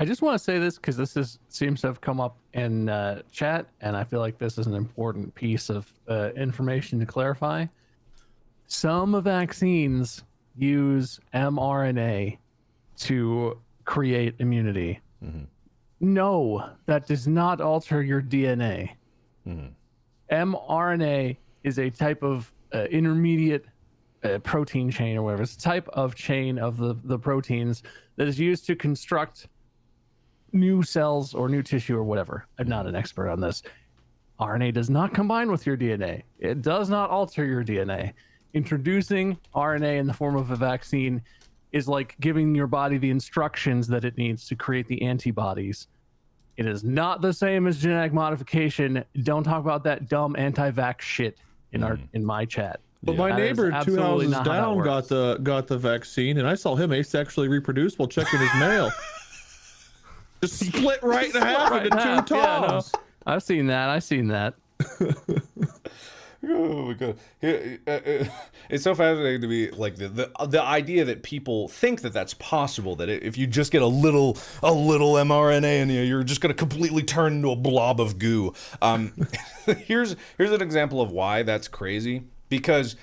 I just want to say this because seems to have come up in chat, and I feel like this is an important piece of information to clarify. Some vaccines use mRNA to create immunity. Mm-hmm. No, that does not alter your DNA. Mm-hmm. mRNA is a type of intermediate protein chain or whatever. It's a type of chain of the proteins that is used to construct new cells or new tissue or whatever. I'm not an expert on this. RNA does not combine with your DNA. It does not alter your DNA. Introducing RNA in the form of a vaccine is like giving your body the instructions that it needs to create the antibodies. It is not the same as genetic modification. Don't talk about that dumb anti-vax shit in my chat. But my neighbor 2 houses down got the vaccine, and I saw him asexually reproduce while checking his mail. Just split right in half into two toms. Yeah, no, I've seen that. Oh my god! It's so fascinating to me, like the idea that people think that that's possible. That if you just get a little mRNA and you're just going to completely turn into a blob of goo. Here's an example of why that's crazy. Because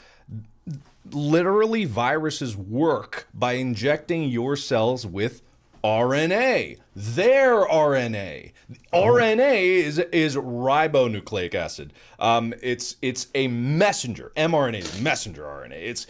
literally viruses work by injecting your cells with RNA. Their RNA. RNA is ribonucleic acid. It's a messenger. mRNA is messenger RNA.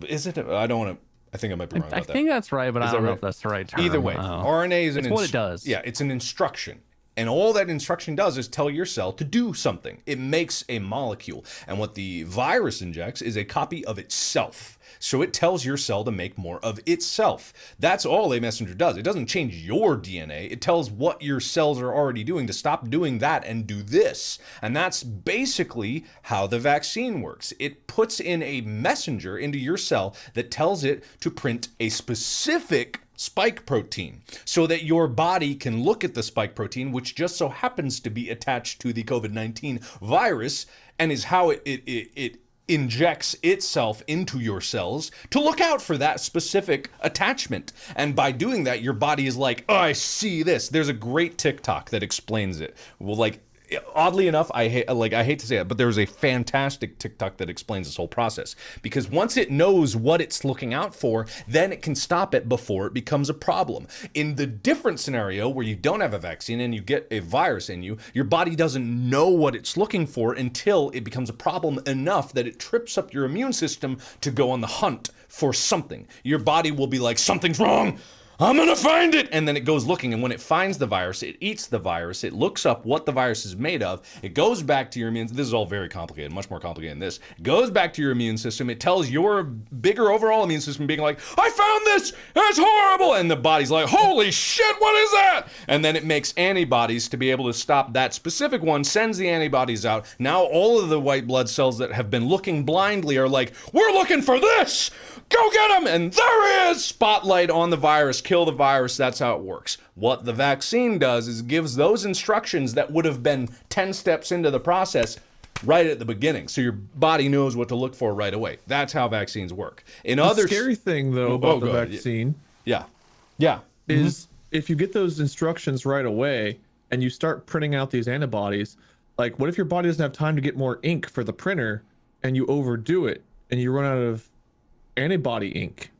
Is it? I don't want to. I think I might be wrong about that. I think that's right, but I don't know if that's the right term. Either way, RNA is what it does. Yeah, it's an instruction. And all that instruction does is tell your cell to do something. It makes a molecule. And what the virus injects is a copy of itself. So it tells your cell to make more of itself. That's all a messenger does. It doesn't change your DNA. It tells what your cells are already doing to stop doing that and do this. And that's basically how the vaccine works. It puts in a messenger into your cell that tells it to print a specific spike protein so that your body can look at the spike protein, which just so happens to be attached to the COVID-19 virus and is how it injects itself into your cells to look out for that specific attachment. And by doing that, your body is like, oh, I see this. There's a great TikTok that explains it. Well, like, oddly enough, I hate to say it, but there's a fantastic TikTok that explains this whole process. Because once it knows what it's looking out for, then it can stop it before it becomes a problem. In the different scenario where you don't have a vaccine and you get a virus in you, your body doesn't know what it's looking for until it becomes a problem enough that it trips up your immune system to go on the hunt for something. Your body will be like, something's wrong. I'm gonna find it! And then it goes looking, and when it finds the virus, it eats the virus, it looks up what the virus is made of, it goes back to your immune, this is all very complicated, much more complicated than this, it goes back to your immune system, it tells your bigger overall immune system being like, I found this! It's horrible! And the body's like, holy shit, what is that? And then it makes antibodies to be able to stop that specific one, sends the antibodies out, now all of the white blood cells that have been looking blindly are like, we're looking for this! Go get him! And there he is! Spotlight on the virus, kill the virus, that's how it works. What the vaccine does is gives those instructions that would have been 10 steps into the process right at the beginning. So your body knows what to look for right away. That's how vaccines work. The scary thing though about the vaccine is if you get those instructions right away and you start printing out these antibodies, like what if your body doesn't have time to get more ink for the printer and you overdo it and you run out of antibody ink?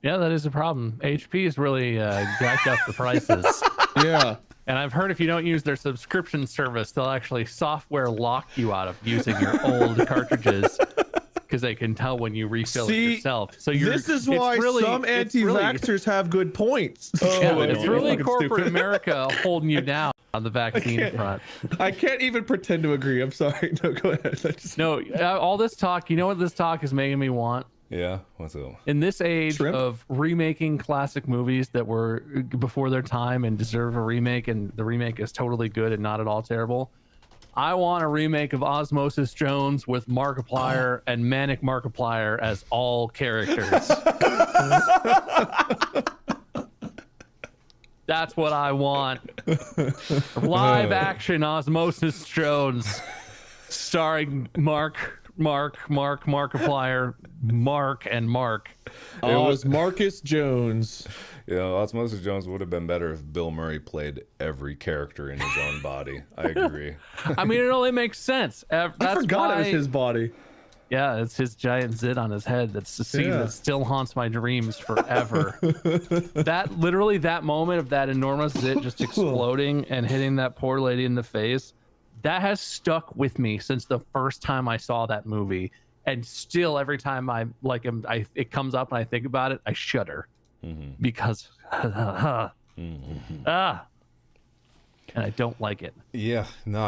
Yeah, that is a problem. HP has really jacked up the prices. Yeah. And I've heard if you don't use their subscription service, they'll actually software lock you out of using your old cartridges because they can tell when you refill it yourself. So this is why some anti-vaxxers have good points. It's really corporate America holding you down on the vaccine front. I can't even pretend to agree. I'm sorry. No, go ahead. All this talk, you know what this talk is making me want? Yeah, what's up? In this age of remaking classic movies that were before their time and deserve a remake, and the remake is totally good and not at all terrible, I want a remake of Osmosis Jones with Markiplier and Manic Markiplier as all characters. That's what I want. Live action Osmosis Jones starring Markiplier, Mark and Mark. It was Marcus Jones. You know, Osmosis Jones would have been better if Bill Murray played every character in his own body. I agree. I mean, it only makes sense. That's I forgot why, it was his body. Yeah, it's his giant zit on his head. That's the scene that still haunts my dreams forever. that moment of that enormous zit just exploding and hitting that poor lady in the face, that has stuck with me since the first time I saw that movie. And still, every time it comes up and I think about it, I shudder because and I don't like it. Yeah, nah.